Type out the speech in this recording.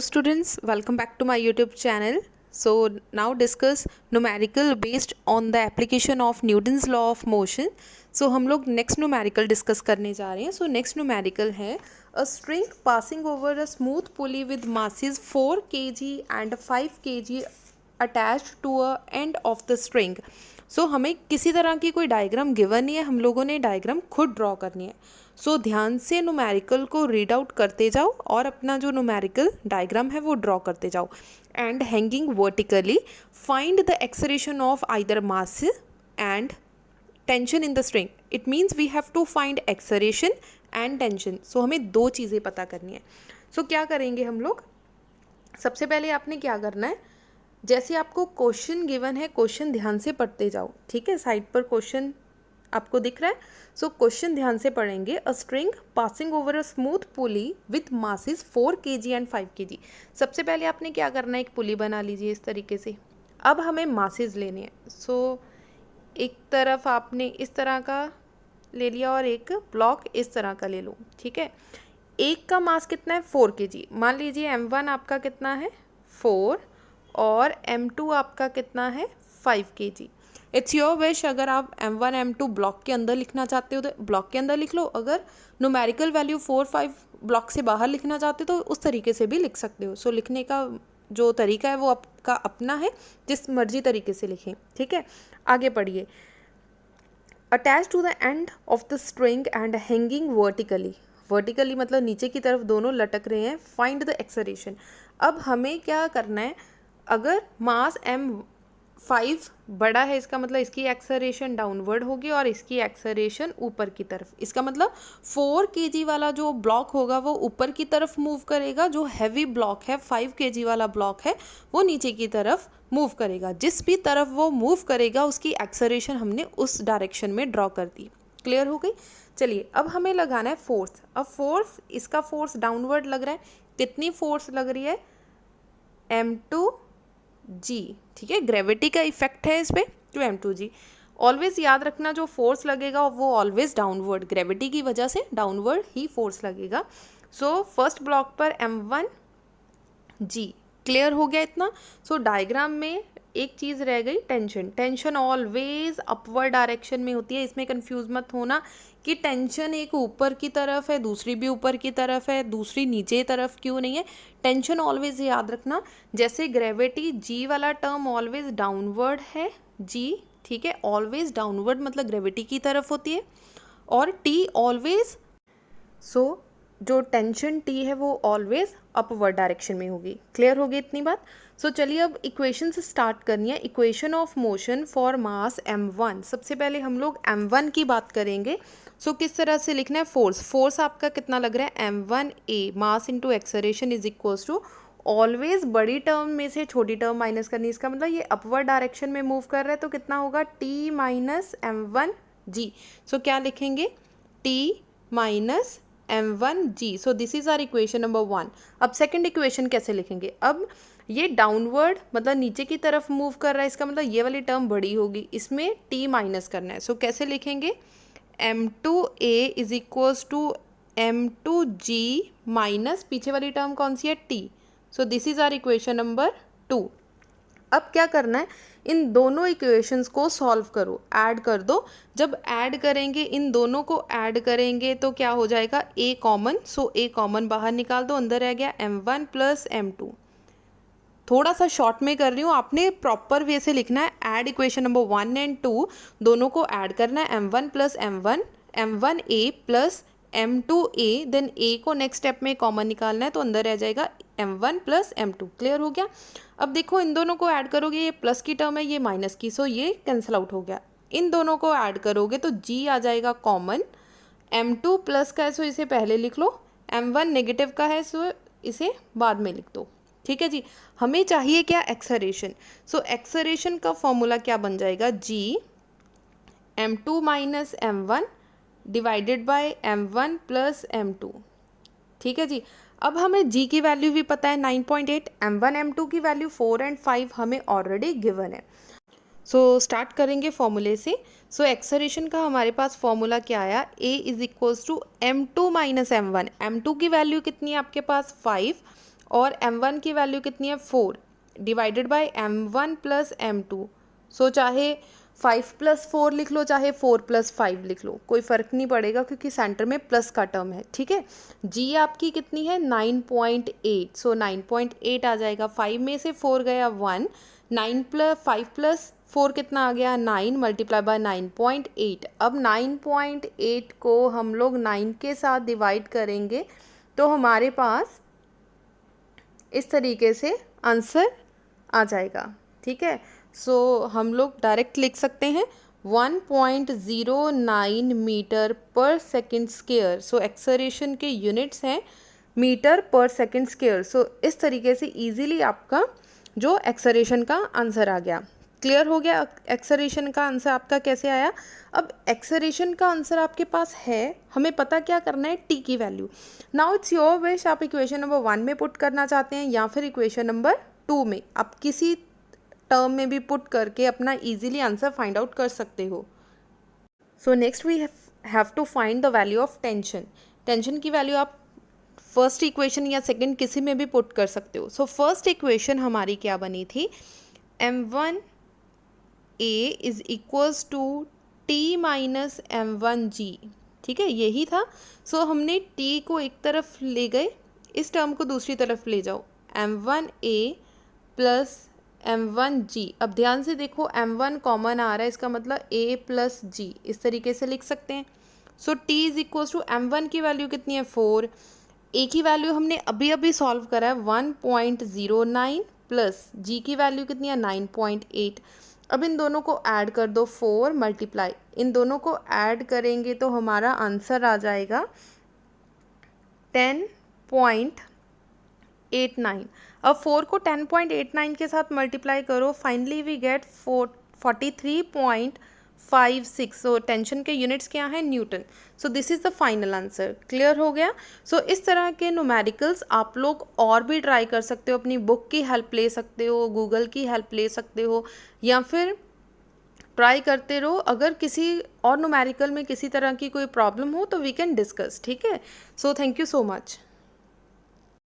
students, welcome back to my YouTube channel. So now discuss numerical based on the application of Newton's law of motion. So हम लोग next numerical discuss करने जा रहे हैं. So next numerical है a string passing over a smooth pulley with masses 4 kg and 5 kg attached to a end of the string. सो हमें किसी तरह की कोई डायग्राम गिवन नहीं है, हम लोगों ने डायग्राम खुद ड्रॉ करनी है. सो ध्यान से न्यूमेरिकल को रीड आउट करते जाओ और अपना जो न्यूमेरिकल डायग्राम है वो ड्रॉ करते जाओ. And hanging vertically find the acceleration of either mass and tension in the string. It means we have to find acceleration and tension. So हमें दो चीज़ें पता करनी है. सो क्या करेंगे हम लोग, सबसे पहले आपने क्या करना है, जैसे आपको क्वेश्चन गिवन है क्वेश्चन ध्यान से पढ़ते जाओ. ठीक है, साइड पर क्वेश्चन आपको दिख रहा है. सो क्वेश्चन ध्यान से पढ़ेंगे. A string passing over a smooth pulley with masses 4 kg and 5 kg. सबसे पहले आपने क्या करना है, एक पुली बना लीजिए इस तरीके से. अब हमें मासेस लेने हैं. सो एक तरफ आपने इस तरह का ले लिया और एक ब्लॉक इस तरह का ले लो. ठीक है, एक का मास कितना है 4 kg. मान लीजिए m1 आपका कितना है 4 और m2 आपका कितना है 5 kg. इट्स योर विश, अगर आप m1 m2 ब्लॉक के अंदर लिखना चाहते हो तो ब्लॉक के अंदर लिख लो. अगर न्यूमेरिकल वैल्यू 4 5 ब्लॉक से बाहर लिखना चाहते हो तो उस तरीके से भी लिख सकते हो. सो लिखने का जो तरीका है वो आपका अपना है, जिस मर्जी तरीके से लिखें. ठीक है, आगे पढ़िए. Attach to the end of the string and hanging vertically. Vertically मतलब नीचे की तरफ दोनों लटक रहे हैं. Find the acceleration. अब हमें क्या करना है, अगर मास m5 बड़ा है इसका मतलब इसकी एक्सेलरेशन डाउनवर्ड होगी और इसकी एक्सेलरेशन ऊपर की तरफ. इसका मतलब 4 kg वाला जो ब्लॉक होगा वो ऊपर की तरफ मूव करेगा, जो हैवी ब्लॉक है 5 kg वाला ब्लॉक है वो नीचे की तरफ मूव करेगा. जिस भी तरफ वो मूव करेगा उसकी एक्सेलरेशन हमने उस डायरेक्शन में ड्रॉ कर दी. क्लियर हो गई. चलिए अब हमें लगाना है फोर्स. अब फोर्स, इसका फोर्स डाउनवर्ड लग रहा है. कितनी फोर्स लग रही है, m2g. ठीक है, ग्रेविटी का इफेक्ट है इस पर, तो m2g. ऑलवेज याद रखना जो फोर्स लगेगा वो ऑलवेज डाउनवर्ड, ग्रेविटी की वजह से डाउनवर्ड ही फोर्स लगेगा. सो फर्स्ट ब्लॉक पर m1g. क्लियर हो गया इतना. सो डायग्राम में एक चीज़ रह गई, tension. Tension always upward direction में होती है. इसमें कंफ्यूज मत होना कि टेंशन एक ऊपर की तरफ है दूसरी भी ऊपर की तरफ है, दूसरी नीचे तरफ क्यों नहीं है. टेंशन ऑलवेज याद रखना. जैसे ग्रेविटी जी वाला टर्म ऑलवेज डाउनवर्ड है, जी. ठीक है, ऑलवेज डाउनवर्ड मतलब ग्रेविटी की तरफ होती है. और टी ऑलवेज, सो जो टेंशन टी है वो ऑलवेज अपवर्ड डायरेक्शन में होगी. क्लियर होगी इतनी बात. सो चलिए अब इक्वेशन से स्टार्ट करनी है. Equation of motion for mass m1. सबसे पहले हम लोग m1 की बात करेंगे. सो किस तरह से लिखना है, फोर्स. फोर्स आपका कितना लग रहा है m1a mass into acceleration is equals to, always बड़ी टर्म में से छोटी टर्म माइनस करनी. इसका मतलब ये अपवर्ड डायरेक्शन में मूव कर रहा है तो कितना होगा t माइनस m1g. सो क्या लिखेंगे, t minus m1g. So this is our equation number 1. अब सेकंड इक्वेशन कैसे लिखेंगे, अब ये डाउनवर्ड मतलब नीचे की तरफ मूव कर रहा है, इसका मतलब ये वाली टर्म बड़ी होगी, इसमें t माइनस करना है. सो कैसे लिखेंगे, m2a is equals to m2g minus पीछे वाली टर्म कौन सी है, t. So this is our equation number 2. अब क्या करना है, इन दोनों इक्वेशंस को सॉल्व करो, ऐड कर दो. जब ऐड करेंगे, इन दोनों को ऐड करेंगे तो क्या हो जाएगा, a common. So a common बाहर निकाल दो, अंदर रह गया m1 प्लस m2. थोड़ा सा शॉर्ट में कर रही हूँ, आपने प्रॉपर वे से लिखना है. ऐड इक्वेशन नंबर 1 एंड 2 दोनों को ऐड करना है. m1 plus m1, m1a plus m2a. Then a को नेक्स्ट स्टेप में कॉमन निकालना है तो अंदर रह जाएगा m1 प्लस m2. क्लियर हो गया. अब देखो इन दोनों को ऐड करोगे, ये प्लस की टर्म है ये माइनस की, सो ये कैंसिल आउट हो गया. इन दोनों को ऐड करोगे तो g आ जाएगा कॉमन. m2 प्लस का है सो इसे पहले लिख लो, m1 नेगेटिव का है सो इसे बाद में लिख दो. ठीक है जी. हमें चाहिए क्या, एक्सेलरेशन. सो एक्सेलरेशन का फॉर्मूला क्या बन जाएगा, g m2 minus m1 divided by m1 plus m2. ठीक है जी. अब हमें g की वैल्यू भी पता है 9.8, m1 m2 की वैल्यू 4 एंड 5 हमें ऑलरेडी गिवन है. सो स्टार्ट करेंगे फॉर्मूले से. सो एक्सेलरेशन का हमारे पास फॉर्मूला क्या आया, a is equals to m2 minus m1. m2 की वैल्यू कितनी है आपके पास 5 और m1 की वैल्यू कितनी है 4 divided by m1 plus m2। सो चाहे 5 प्लस 4 लिख लो चाहे 4 प्लस 5 लिख लो, कोई फ़र्क नहीं पड़ेगा क्योंकि सेंटर में प्लस का टर्म है, ठीक है। जी आपकी कितनी है 9.8, सो 9.8 आ जाएगा। 5 में से 4 गया 1, 9 प्लस 5 प्लस 4 कितना आ गया 9 मल्टीप्लाई बाय 9.8। अब 9.8 को हम लोग 9 के साथ डिवाइड करेंगे तो हमारे पास इस तरीके से आंसर आ जाएगा, ठीक है। सो हम लोग डायरेक्ट लिख सकते हैं 1.09 मीटर पर सेकेंड स्क्वायर। सो एक्सेलरेशन के यूनिट्स हैं मीटर पर सेकेंड स्क्वायर। सो इस तरीके से इजीली आपका जो एक्सेलरेशन का आंसर आ गया। क्लियर हो गया एक्सेलरेशन का आंसर आपका कैसे आया। अब एक्सेलरेशन का आंसर आपके पास है, हमें पता क्या करना है टी की value. Now it's your wish, आप इक्वेशन नंबर 1 में पुट करना चाहते हैं या फिर इक्वेशन नंबर 2 में, आप किसी टर्म में भी पुट करके अपना इजीली आंसर फाइंड आउट कर सकते हो। So next we have to find the value of tension. Tension की वैल्यू आप फर्स्ट इक्वेशन या सेकंड किसी में भी पुट कर सकते हो। सो फर्स्ट इक्वेशन हमारी क्या बनी थी, m1 a is equals to T minus m1g, ठीक है, यही था। सो हमने t को एक तरफ ले गए, इस टर्म को दूसरी तरफ ले जाओ, m1a प्लस m1g। अब ध्यान से देखो m1 कॉमन आ रहा है, इसका मतलब a प्लस g, इस तरीके से लिख सकते हैं। So t is equal to m1 की वैल्यू कितनी है 4, a की वैल्यू हमने अभी अभी सॉल्व करा है 1.09 प्लस g की वैल्यू कितनी है 9.8। अब इन दोनों को ऐड कर दो 4 मल्टीप्लाई, इन दोनों को ऐड करेंगे तो हमारा आंसर आ जाएगा 10.89। अब 4 को 10.89 के साथ मल्टीप्लाई करो, finally we get 43.56। So tension के यूनिट्स क्या हैं newton. So this is the final answer. Clear हो गया। सो इस तरह के न्यूमेरिकल्स आप लोग और भी ट्राई कर सकते हो, अपनी बुक की हेल्प ले सकते हो, गूगल की हेल्प ले सकते हो, या फिर ट्राई करते रहो। अगर किसी और न्यूमेरिकल में किसी तरह की कोई प्रॉब्लम हो तो वी कैन डिस्कस, ठीक है। So thank you so much.